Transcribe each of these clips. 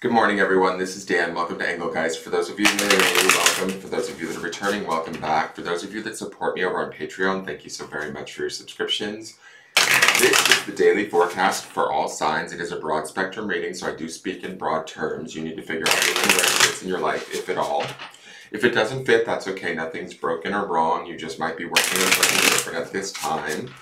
Good morning, everyone. This is Dan. Welcome to Engelgeist. For those of you that are new, welcome. For those of you that are returning, welcome back. For those of you that support me over on Patreon, thank you so very much for your subscriptions. This is the daily forecast for all signs. It is a broad spectrum reading, so I do speak in broad terms. You need to figure out what fits in your life, if at all. If it doesn't fit, that's okay. Nothing's broken or wrong. You just might be working on something different at this time.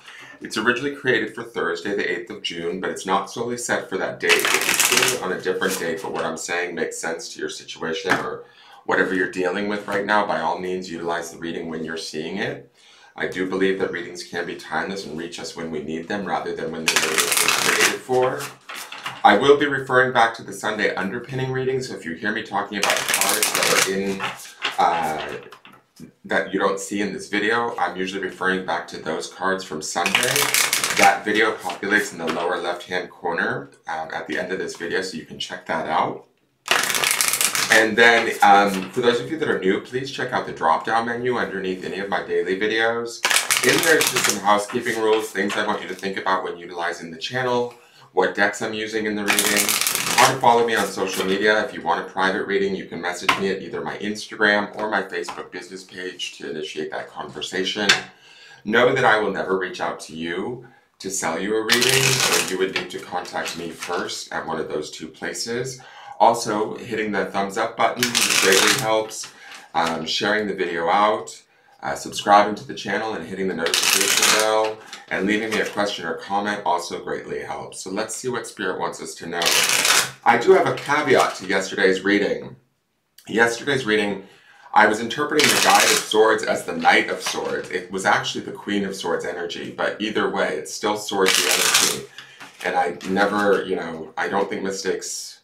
It's originally created for Thursday, the 8th of June, but it's not solely set for that date. It's still on a different date, but what I'm saying makes sense to your situation or whatever you're dealing with right now. By all means, utilize the reading when you're seeing it. I do believe that readings can be timeless and reach us when we need them rather than when they were created for. I will be referring back to the Sunday underpinning reading, so if you hear me talking about cards that are in that you don't see in this video, I'm usually referring back to those cards from Sunday. That video populates in the lower left-hand corner at the end of this video, so you can check that out. And then, for those of you that are new, please check out the drop-down menu underneath any of my daily videos. In there's just some housekeeping rules, things I want you to think about when utilizing the channel, what decks I'm using in the reading. How to follow me on social media. If you want a private reading, you can message me at either my Instagram or my Facebook business page to initiate that conversation. Know that I will never reach out to you to sell you a reading, so you would need to contact me first at one of those two places. Also, hitting the thumbs up button greatly helps. Sharing the video out. Subscribing to the channel and hitting the notification bell, and leaving me a question or comment also greatly helps. So let's see what Spirit wants us to know. I do have a caveat to yesterday's reading. Yesterday's reading, I was interpreting the Guide of Swords as the Knight of Swords. It was actually the Queen of Swords energy, but either way, it's still swordsy energy. And I never, I don't think mistakes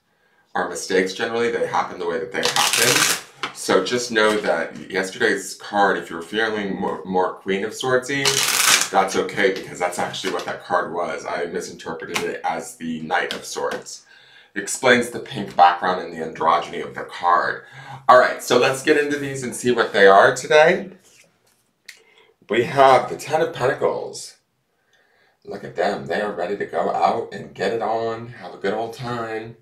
are mistakes generally. They happen the way that they happen. So just know that yesterday's card, if you're feeling more Queen of Swordsy, that's okay, because that's actually what that card was. I misinterpreted it as the Knight of Swords. It explains the pink background and the androgyny of the card. Alright, so let's get into these and see what they are today. We have the Ten of Pentacles. Look at them. They are ready to go out and get it on, have a good old time.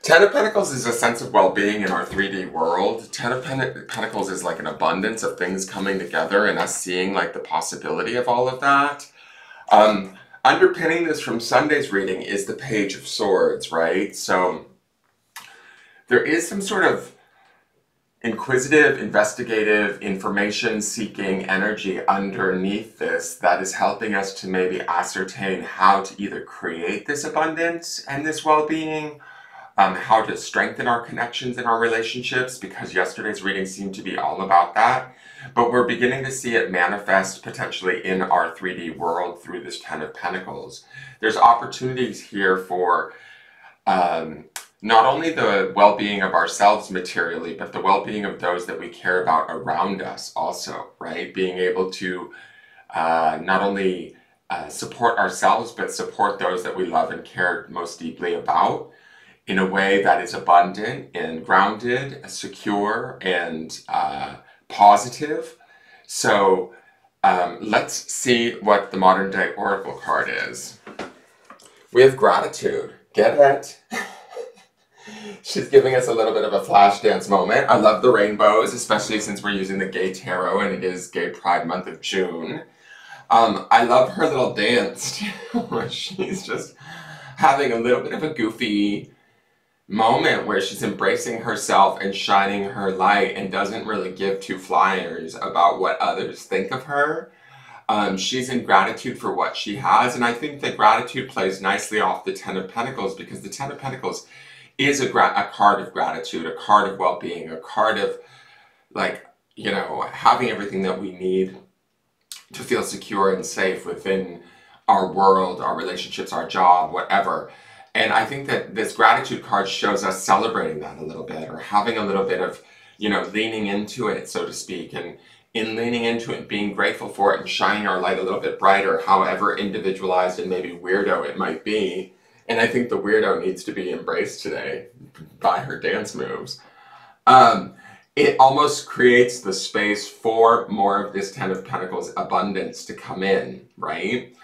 Ten of Pentacles is a sense of well-being in our 3D world. Ten of Pentacles is like an abundance of things coming together and us seeing like the possibility of all of that. Underpinning this from Sunday's reading is the Page of Swords, right? So there is some sort of inquisitive, investigative, information-seeking energy underneath this that is helping us to maybe ascertain how to either create this abundance and this well-being, how to strengthen our connections in our relationships, because yesterday's reading seemed to be all about that. But we're beginning to see it manifest potentially in our 3D world through this Ten of Pentacles. There's opportunities here for not only the well-being of ourselves materially, but the well-being of those that we care about around us also, right? Being able to not only support ourselves, but support those that we love and care most deeply about, in a way that is abundant and grounded, secure, and positive. So let's see what the modern day oracle card is. We have gratitude. Get it? She's giving us a little bit of a flash dance moment. I love the rainbows, especially since we're using the Gay Tarot and it is Gay Pride month of June. I love her little dance too, where she's just having a little bit of a goofy moment where she's embracing herself and shining her light and doesn't really give two flyers about what others think of her. She's in gratitude for what she has, and I think that gratitude plays nicely off the Ten of Pentacles, because the Ten of Pentacles is a card of gratitude, a card of well-being, a card of, like, having everything that we need to feel secure and safe within our world, our relationships, our job, whatever. And I think that this gratitude card shows us celebrating that a little bit, or having a little bit of, leaning into it, so to speak. And in leaning into it, being grateful for it and shining our light a little bit brighter, however individualized and maybe weirdo it might be. And I think the weirdo needs to be embraced today by her dance moves. It almost creates the space for more of this Ten of Pentacles abundance to come in, right?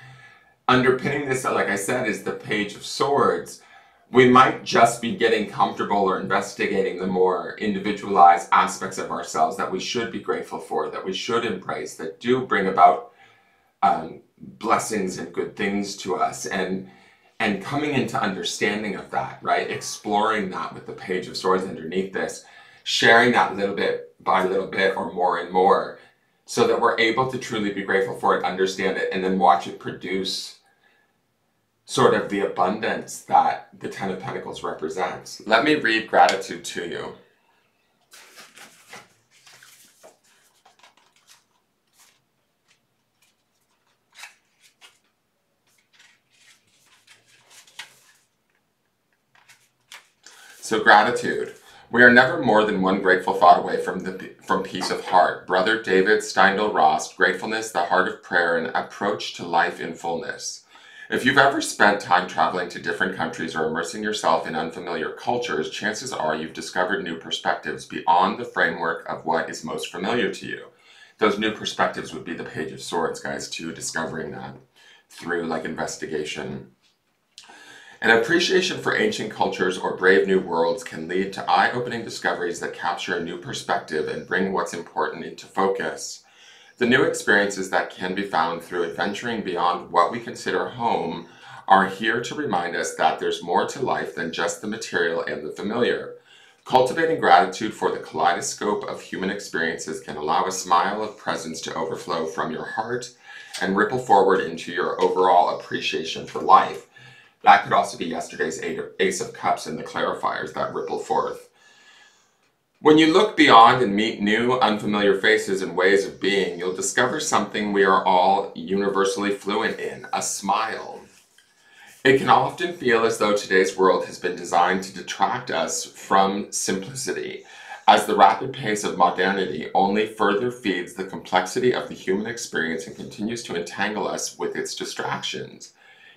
Underpinning this, like I said, is the Page of Swords, We might just be getting comfortable or investigating the more individualized aspects of ourselves that we should be grateful for, that we should embrace, that do bring about blessings and good things to us, and coming into understanding of that, right? Exploring that with the Page of Swords underneath this, sharing that little bit by little bit or more and more, so that we're able to truly be grateful for it, understand it, and then watch it produce sort of the abundance that the Ten of Pentacles represents. Let me read gratitude to you. So gratitude. We are never more than one grateful thought away from peace of heart. Brother David Steindl-Rast, gratefulness, the heart of prayer, and approach to life in fullness. If you've ever spent time traveling to different countries or immersing yourself in unfamiliar cultures, chances are you've discovered new perspectives beyond the framework of what is most familiar to you. Those new perspectives would be the Page of Swords, guys, too, discovering that through like investigation. An appreciation for ancient cultures or brave new worlds can lead to eye-opening discoveries that capture a new perspective and bring what's important into focus. The new experiences that can be found through adventuring beyond what we consider home are here to remind us that there's more to life than just the material and the familiar. Cultivating gratitude for the kaleidoscope of human experiences can allow a smile of presence to overflow from your heart and ripple forward into your overall appreciation for life. That could also be yesterday's Ace of Cups and the clarifiers that ripple forth. When you look beyond and meet new, unfamiliar faces and ways of being, you'll discover something we are all universally fluent in: a smile. It can often feel as though today's world has been designed to detract us from simplicity, as the rapid pace of modernity only further feeds the complexity of the human experience and continues to entangle us with its distractions.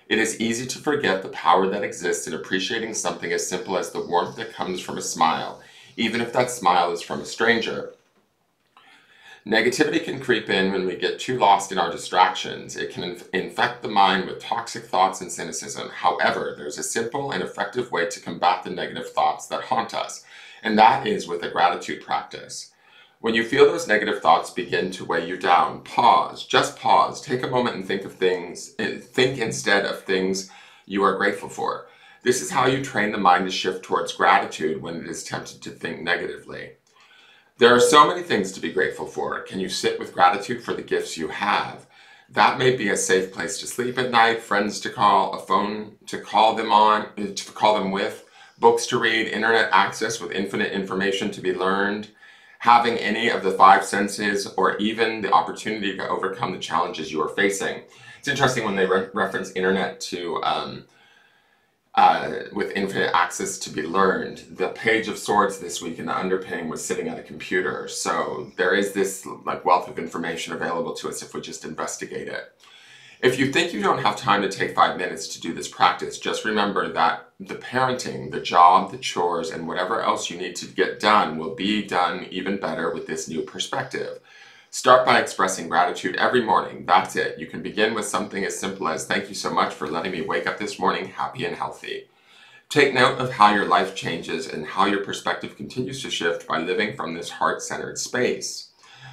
It is easy to forget the power that exists in appreciating something as simple as the warmth that comes from a smile, even if that smile is from a stranger. Negativity can creep in when we get too lost in our distractions. It can infect the mind with toxic thoughts and cynicism. However, there's a simple and effective way to combat the negative thoughts that haunt us, and that is with a gratitude practice. When you feel those negative thoughts begin to weigh you down, pause, just pause, take a moment and think instead of things you are grateful for. This is how you train the mind to shift towards gratitude when it is tempted to think negatively. There are so many things to be grateful for. Can you sit with gratitude for the gifts you have? That may be a safe place to sleep at night, friends to call, a phone to call them with, books to read, internet access with infinite information to be learned, having any of the five senses, or even the opportunity to overcome the challenges you are facing. It's interesting when they reference internet to with infinite access to be learned. The Page of Swords this week in the underpinning was sitting at a computer. So there is this like wealth of information available to us if we just investigate it. If you think you don't have time to take 5 minutes to do this practice, just remember that the parenting, the job, the chores, and whatever else you need to get done will be done even better with this new perspective. Start by expressing gratitude every morning. That's it. You can begin with something as simple as, "Thank you so much for letting me wake up this morning happy and healthy." Take note of how your life changes and how your perspective continues to shift by living from this heart-centered space.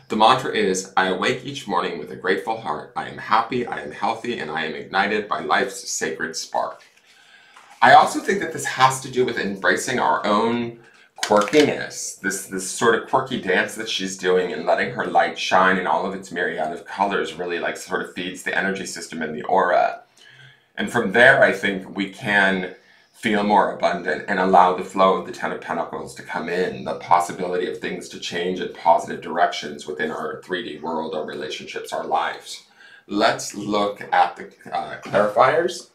The mantra is, "I awake each morning with a grateful heart. I am happy, I am healthy, and I am ignited by life's sacred spark." I also think that this has to do with embracing our own quirkiness, this sort of quirky dance that she's doing, and letting her light shine in all of its myriad of colors really like sort of feeds the energy system and the aura. And from there, I think we can feel more abundant and allow the flow of the Ten of Pentacles to come in, the possibility of things to change in positive directions within our 3D world, our relationships, our lives. Let's look at the clarifiers.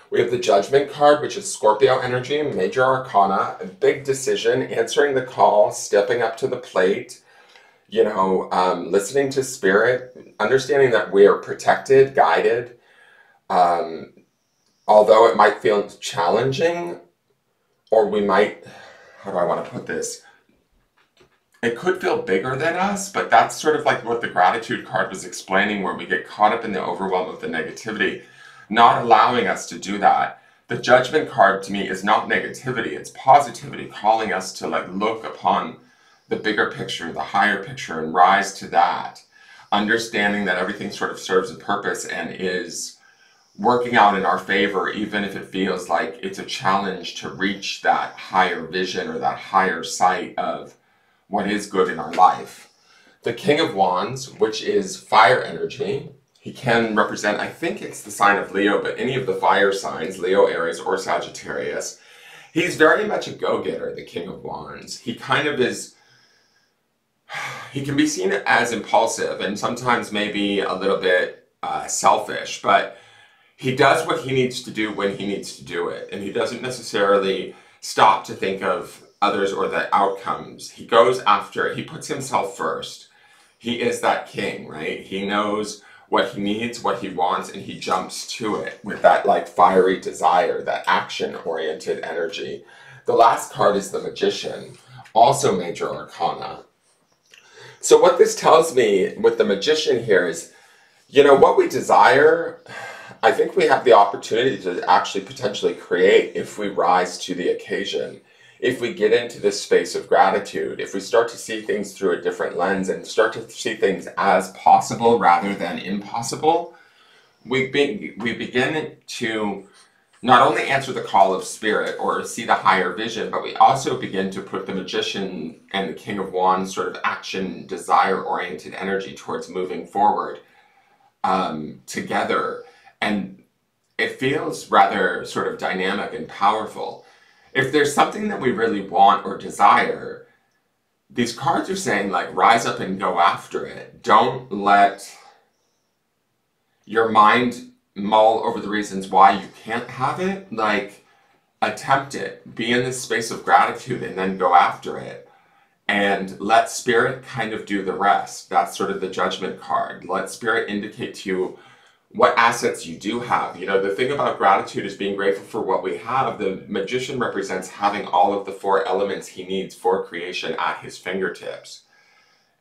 We have the Judgment card, which is Scorpio energy, major arcana, a big decision, answering the call, stepping up to the plate, listening to spirit, understanding that we are protected, guided, although it might feel challenging, or we might, how do I want to put this? It could feel bigger than us, but that's sort of like what the gratitude card was explaining, where we get caught up in the overwhelm of the negativity, not allowing us to do that. The Judgment card to me is not negativity, it's positivity, calling us to like look upon the bigger picture, the higher picture, and rise to that. Understanding that everything sort of serves a purpose and is working out in our favor, even if it feels like it's a challenge to reach that higher vision or that higher sight of what is good in our life. The King of Wands, which is fire energy, he can represent, I think it's the sign of Leo, but any of the fire signs, Leo, Aries, or Sagittarius. He's very much a go-getter, the King of Wands. He kind of is, he can be seen as impulsive and sometimes maybe a little bit selfish, but he does what he needs to do when he needs to do it. And he doesn't necessarily stop to think of others or the outcomes. He goes after, he puts himself first. He is that king, right? He knows what he needs, what he wants, and he jumps to it with that like fiery desire, that action-oriented energy. The last card is the Magician, also major arcana. So what this tells me with the Magician here is, you know, what we desire, I think we have the opportunity to actually potentially create if we rise to the occasion. If we get into this space of gratitude, if we start to see things through a different lens and start to see things as possible rather than impossible, we begin to not only answer the call of spirit or see the higher vision, but we also begin to put the Magician and the King of Wands sort of action, desire-oriented energy towards moving forward together. And it feels rather sort of dynamic and powerful. If there's something that we really want or desire, these cards are saying, like, rise up and go after it. Don't let your mind mull over the reasons why you can't have it. Like, attempt it. Be in this space of gratitude and then go after it. And let spirit kind of do the rest. That's sort of the Judgment card. Let spirit indicate to you what assets you do have. You know, the thing about gratitude is being grateful for what we have. The Magician represents having all of the 4 elements he needs for creation at his fingertips.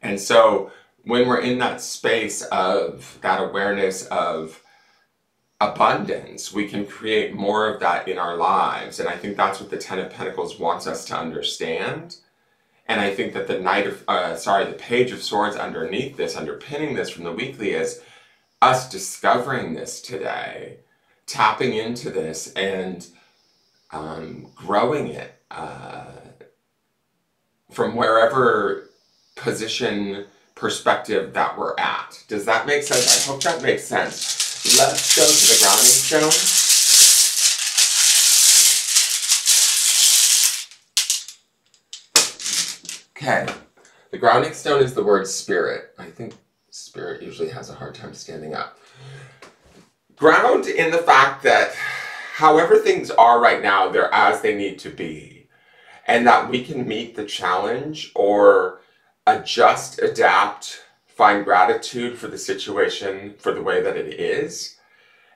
And so when we're in that space of that awareness of abundance, we can create more of that in our lives. And I think that's what the Ten of Pentacles wants us to understand. And I think that the Page of Swords underneath this, underpinning this from the weekly, is us discovering this today, tapping into this and growing it from wherever perspective that we're at. Does that make sense? I hope that makes sense. Let's go to the grounding stone. Okay, the grounding stone is the word spirit. I think spirit usually has a hard time standing up. Ground in the fact that however things are right now, they're as they need to be. And that we can meet the challenge or adjust, adapt, find gratitude for the situation, for the way that it is.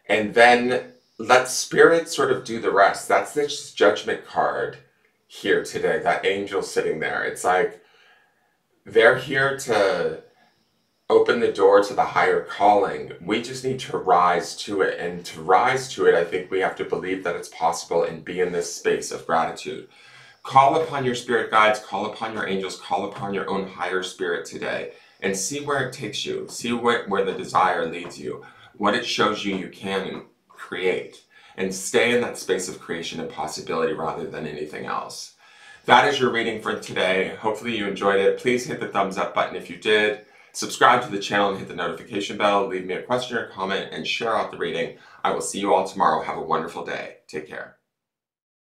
And then let spirit sort of do the rest. That's this Judgment card here today, that angel sitting there. It's like they're here to open the door to the higher calling. We just need to rise to it. And to rise to it, I think we have to believe that it's possible and be in this space of gratitude. Call upon your spirit guides, call upon your angels, call upon your own higher spirit today, and see where it takes you. See where the desire leads you, what it shows you can create, and stay in that space of creation and possibility rather than anything else. That is your reading for today. Hopefully you enjoyed it. Please hit the thumbs up button if you did. Subscribe to the channel and hit the notification bell. Leave me a question or comment and share out the reading. I will see you all tomorrow. Have a wonderful day. Take care.